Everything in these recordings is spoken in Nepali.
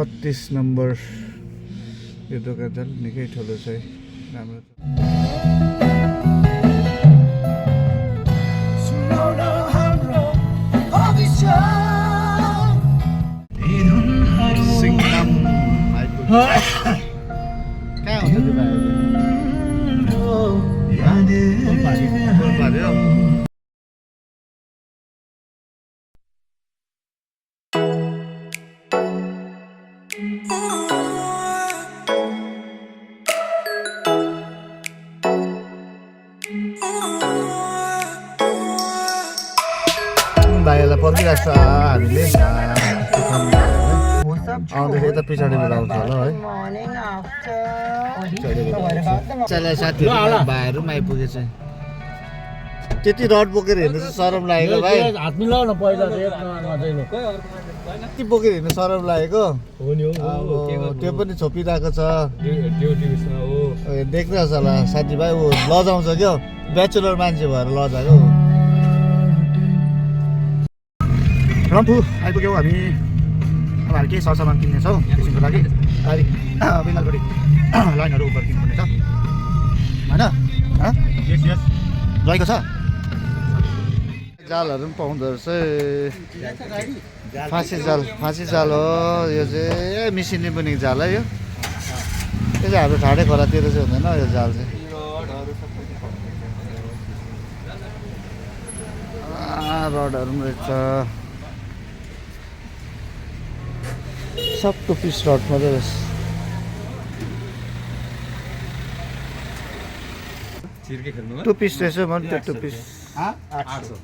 32 नम्बर यो दोकान चाहिँ निकै ठुलो छ है, राम्रो छ। सिङताम आइपुग्यो। कहाँ हुन्छ त्यो भाइहरू? भाइहरूलाई पर्खिरहेको छ हामीले आउँदैछ यता पछाडि बेला आउँछ होला है। साथीहरू भाइहरू पनि आइपुगेछ। त्यति रड बोकेर हिँड्नु चाहिँ सरम लागेको भाइ। हात मिलाउ न पहिला त्यति बोकेर हिँड्नु सरम लागेको त्यो पनि छोपिरहेको छ। देख्नुहोस् होला साथीभाइ ऊ लजाउँछ क्या, ब्याचुलर मान्छे भएर लजाएको। रम्फू आइपुग्यौँ हामी। अब हामी केही सरसामान किन्नेछौँ एकछिनको लागि। बेङ्गालगढी लाइनहरू उपर किन्नुपर्ने छ होइन? रहेको छ जालहरू पनि पाउँदो रहेछ। फाँसी जाल हो यो चाहिँ, मिसिनले बनेको जाल है यो। यो चाहिँ हाम्रो ठाडे खोलातिर चाहिँ हुँदैन यो जाल चाहिँ। रडहरू पनि रहेछ, सब 2 पिस रड मात्रै रहेछ। टु पिस रहेछ भने त्यो 2 पिस 800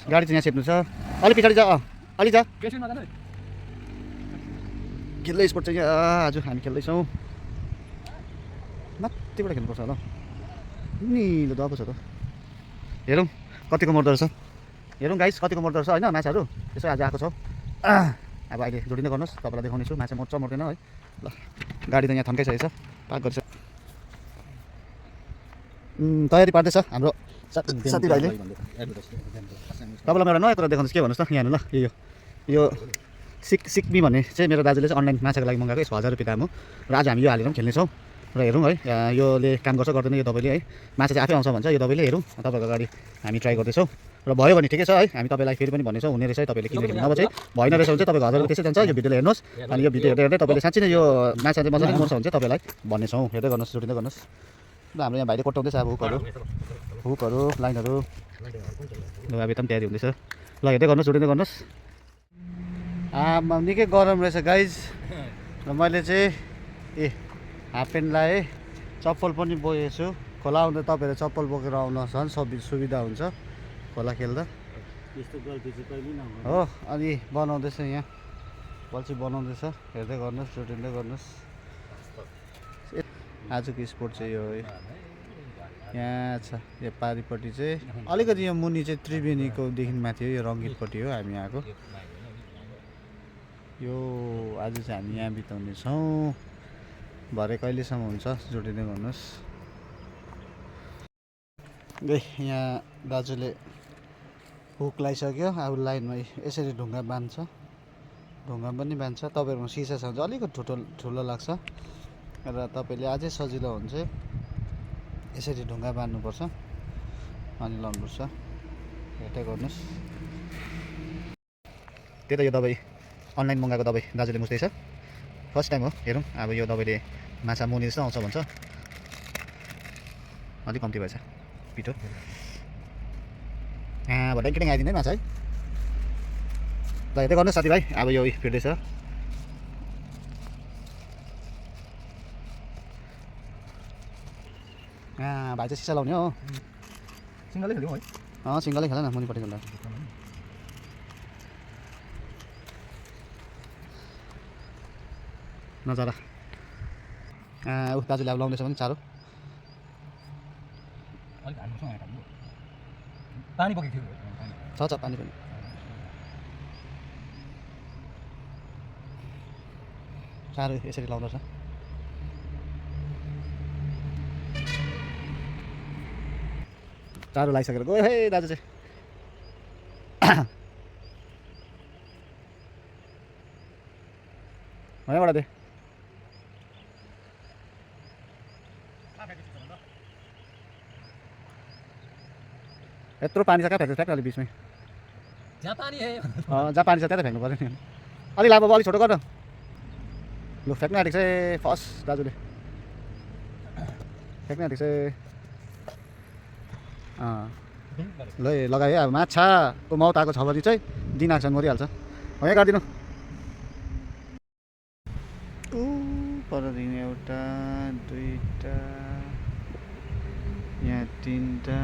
गाडी चाहिँ यहाँ सेप्नु छ। अलिक पछाडि जा, अलि जा। खेल्दै स्पोर्ट चाहिँ आज हामी खेल्दैछौँ। माथिबाट खेल्नुपर्छ होला। निलो दब छ त। हेरौँ कतिको मर्दो रहेछ, हेरौँ गाइस कतिको मर्दो रहेछ होइन माछाहरू। यसो आज आएको छ। अब अहिले जोडिँदै गर्नुहोस्, तपाईँलाई देखाउनेछु माछा मर्छ मर्दैन है। ल गाडी त यहाँ थन्काइसकेको छ, पार्क गरिसक्यो। तयारी पार्दैछ हाम्रो साथीभाइले। तपाईँलाई म एउटा नयाँ कुरा देखाउनुहोस्। के भन्नुहोस् त यहाँ हेर्नु ल। यो सिक्मी भन्ने चाहिँ मेरो दाजुले चाहिँ अनलाइन माछाको लागि मगाएको। यसको 1000 रुपियाँ दाम हो र आज हामी यो हालेर पनि खेल्नेछौँ र हेरौँ है योले काम गर्छ गर्दैन यो दबाईले है। माछा चाहिँ आफै आउँछ भन्छ यो दबाईले। हेरौँ तपाईँको अगाडि हामी ट्राई गर्दैछौँ र भयो भने ठिकै छ है। हामी तपाईँलाई फेरि पनि भन्नेछौँ हुने रहेछ तपाईँले किनेर खेल्नु। नभए चाहिँ भएन रहेछ भने चाहिँ तपाईँको 1000 रुपियाँ त्यसै जान्छ। यो भिडियोले हेर्नुहोस् अनि यो भिडियो हेर्दै हेर्दै तपाईँले साँच्चै नै यो माछा चाहिँ मजाले मर्छ भने चाहिँ तपाईँलाई भन्नेछौँ। हेर्दै गर्नुहोस्, जोडिँदै गर्नुहोस्। ल हाम्रो यहाँ भाइले कोट्याउँदैछ अब हुकहरू लाइनहरू। ल अब यता पनि तयारी हुँदैछ। ल हेर्दै गर्नुहोस्, जोडिँदै गर्नुहोस्। निकै गरम रहेछ गाइज र मैले चाहिँ हाफ प्यान्ट लगाएँ, चप्पल पनि बोकेको छु। खोला आउँदा तपाईँहरू चप्पल बोकेर आउन झन् सुविधा हुन्छ खोला खेल्दा हो। अनि बनाउँदैछ यहाँ बल्छी बनाउँदैछ। हेर्दै गर्नुहोस्, जोडिँदै गर्नुहोस्। आजको स्पोर्ट चाहिँ यो यहाँ छ। यो पारिपट्टि चाहिँ अलिकति यो मुनि चाहिँ त्रिवेणीकोदेखि माथि हो, यो रङ्गितपट्टि हो हामी आएको। यो आज चाहिँ हामी यहाँ बिताउने छौँ। भरे कहिलेसम्म हुन्छ जोडिँदै गर्नुहोस्। यहाँ दाजुले हुक लगाइसक्यो। अब लाइनमा यसरी ढुङ्गा बाँध्छ, ढुङ्गा पनि बाँध्छ। तपाईँहरूमा सिसा छ भने अलिकति ठुलो लाग्छ र तपाईँले अझै सजिलो हुन्छ यसरी ढुङ्गा बाँध्नुपर्छ अनि लाउनुपर्छ। हेर्दै गर्नुहोस्। त्यही त यो दबाई अनलाइन मगाएको दबाई दाजुले मुस्दैछ। फर्स्ट टाइम हो। हेरौँ अब यो दबाईले माछा मुनि जस्तो आउँछ भन्छ। अलिक कम्ती भएछ पिठो। भट्टाइ किटिङ आइदिनु है माछा है। ल हेर्दै गर्नुहोस् साथीभाइ। अब यो फिर्दैछ। भाइ चाहिँ सिसा लाउने हो। सिङ्गलै खेल्यौँ है। सिङ्गलै खेल न मुनिपट्टि खेल्दा। नजारा दाजुले अब लाउँदैछ भने चारो। पानी बोकेको थियो छ पानी पनि। चारो यसरी लाउँदो रहेछ। चारो लगाइसकेर गयो है दाजु चाहिँ। यहाँबाट दे यत्रो पानी छ कहाँ फ्याँक्छ फ्याँक्छ अलिक बिचमै जहाँ पानी है जहाँ पानी छ त्यहाँ त फ्याँक्नु पऱ्यो नि अलिक लामो अलिक छोटो गर न लु फ्याँक्नु आँटेको चाहिँ फर्स्ट दाजुले फ्याँक्नु आँटेको चाहिँ ल लगायो है अब माछाको मौत आएको छ भने चाहिँ दिन आएको छ भने मरिहाल्छ हो यहाँ गरिदिनु परदिन एउटा दुईवटा यहाँ तिनवटा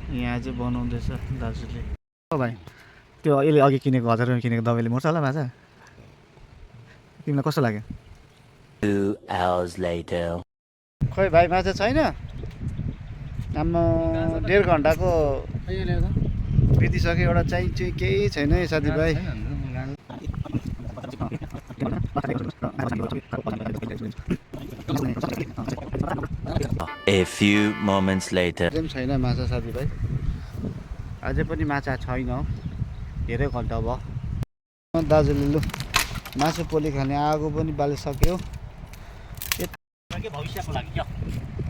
यहाँ चाहिँ बनाउँदैछ दाजुले हो भाइ त्यो यसले अघि किनेको 1000 रुपियाँ किनेको दबाईले मर्छ होला माछा तिमीलाई कस्तो लाग्यो 2 hours later. खोइ भाइ माछा छैन आम्मा 1.5 घन्टाको बितिसक्यो एउटा चाहिँ केही छैन है साथीभाइ A few moments later. छैन माछा साथीभाइ अझै पनि माछा छैन धेरै घन्टा भयो दाजुले लु मासु पोली खाने आगो पनि बालिसक्यो भविष्यको लागि क्या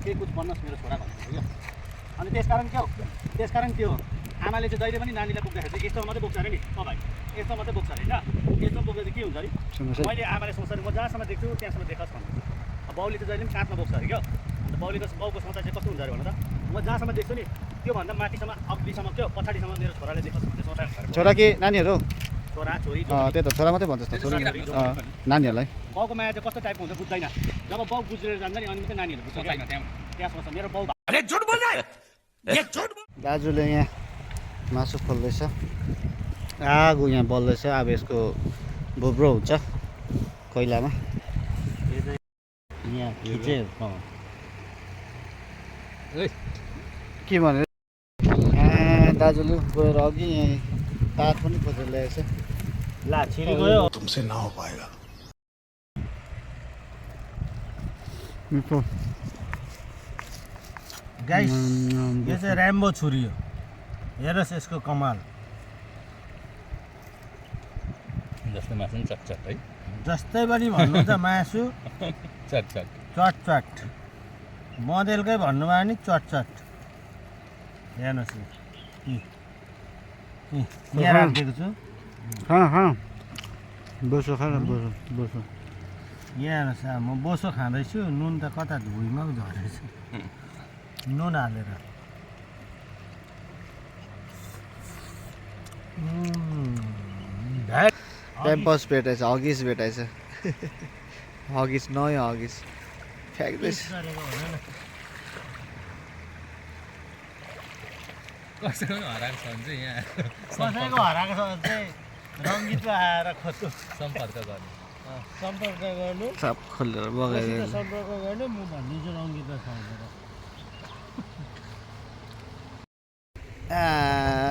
केही कुछ बन्नुहोस् मेरो छोरा भन्नु अनि त्यसकारण त्यो आमाले चाहिँ जहिले पनि नानीलाई बोक्दाखेरि चाहिँ यस्तो मात्रै बोक्छ अरे नि भाइ यस्तो मात्रै बोक्छ अरे होइन यस्तो बोक्दा चाहिँ के हुन्छ अरे मैले आमाले सोच्छ म जहाँसम्म देख्छु त्यहाँसम्म देखोस् भन्नु बाउले चाहिँ जहिले पनि काँधमा बोक्छ अरे क्या अन्त बाउको सोचाइ चाहिँ कस्तो हुन्छ अरे भन्नु त म जहाँसम्म देख्छु नि त्योभन्दा माथिसम्म अग्लीसम्म क्या पछाडिसम्म मेरो छोराले देखोस् भन्ने सोचाइ छोरा के नानीहरू छोरा छोरी त्यही त छोरा मात्रै भन्छ त छोरी नानीहरूलाई बाउको माया चाहिँ कस्तो टाइपको हुन्छ बुझ्दैन जब बाउ बुझेर जान्छ नि अनि मात्रै नानीहरू बुझ्छ त्यहाँ सोच्छ मेरो बाउ दाजुले यहाँ मासु खोल्दैछ आगो यहाँ बल्दैछ अब यसको बोब्रो हुन्छ कोइलामा यहाँ के भने दाजुले गएर अघि यहाँ तार पनि खोजेर ल्याएछ ला छिरी गयो तुमसे ना हो पाएगा गाइस यो चाहिँ र्याम्बो छुरी हो हेरोस् यसको कमाल जस्तै मासु नि चटचट है जस्तै पनि भन्नु त मासु चटचट चटचट मोडेलकै भन्नुभयो नि चटचट हेर्नुहोस् यहाँ राखिदिएको छु बोसो खा बोसो यहाँ हेर्नुहोस् म बोसो खाँदैछु नुन त कता भुइँमा झरेछ नुन हालेर क्याम्पस भेटाएछ हगिस भेटाएछ हगिस नयाँ हगिस फ्याक्दैछ कसैको हराएको छ भने चाहिँ यहाँ कसैको हराएको छ भने चाहिँ रङ्गितमा आएर खोज्नु सम्पर्क गर्ने सम्पर्क गर्नु सब खोलेर बगाइदियो सम्पर्क गर्नु म भनिदिन्छु रङ्गितमा छ भनेर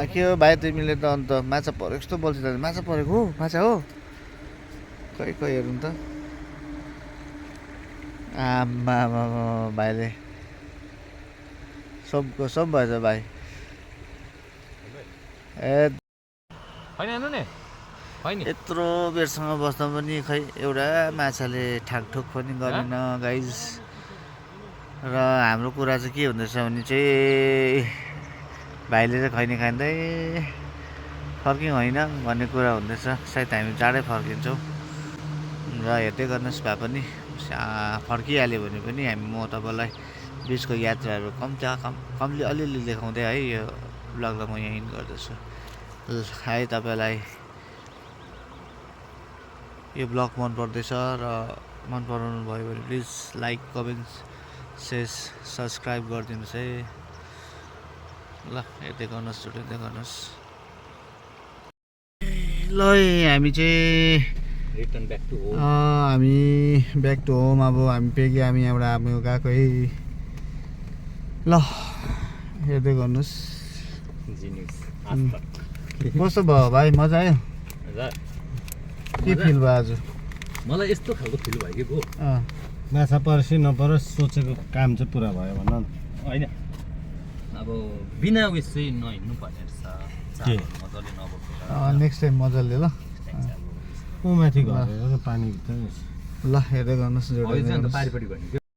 के हो भाइ तिमीले त अन्त माछा परेको जस्तो बोल्छ त माछा परेको हो माछा हो खै हेरौँ त आमा भाइले सब भएछ भाइ ए होइन हेर्नु नि होइन यत्रो बेरसँग बस्दा पनि खै एउटा माछाले ठाकठोक पनि गरेन गाइज र हाम्रो कुरा चाहिँ के हुँदैछ भने चाहिँ भाइले चाहिँ खैनी खाँदै फर्क्यौँ होइन भन्ने कुरा हुँदैछ सायद हामी चाँडै फर्किन्छौँ र हेर्दै गर्नुहोस् भए पनि फर्किहाल्यो भने पनि म तपाईँलाई बिचको यात्राहरू कमले अलिअलि देखाउँदै है यो ब्लगलाई म यहाँ इन्ड गर्दछु है तपाईँलाई यो ब्लग मन पर्दैछ र मन पराउनु भयो भने please like comment share subscribe गरिदिनुहोस् है ल हेर्दै गर्नुहोस् छुट्याउँदै गर्नुहोस् ल हामी चाहिँ रिटर्न ब्याक टु होम हामी ब्याक टु होम अब हामी पेगी हामी यहाँबाट हामी गएको है ल हेर्दै गर्नुहोस् कस्तो भयो भाइ मजा आयो के फिल भयो आज मलाई यस्तो खालको फिल भयो कि भयो माछा परोस् नपरोस् सोचेको काम चाहिँ पुरा भयो भन न होइन अब बिना उयस चाहिँ नहिँड्नु पर्ने रहेछ मजाले नबोकेर नेक्स्ट टाइम मजाले ल ऊ माथि घरेर पानीभित्र ल हेर्दै गर्नुहोस् हो यो चाहिँ अन्त पारिपट्टि भन्ने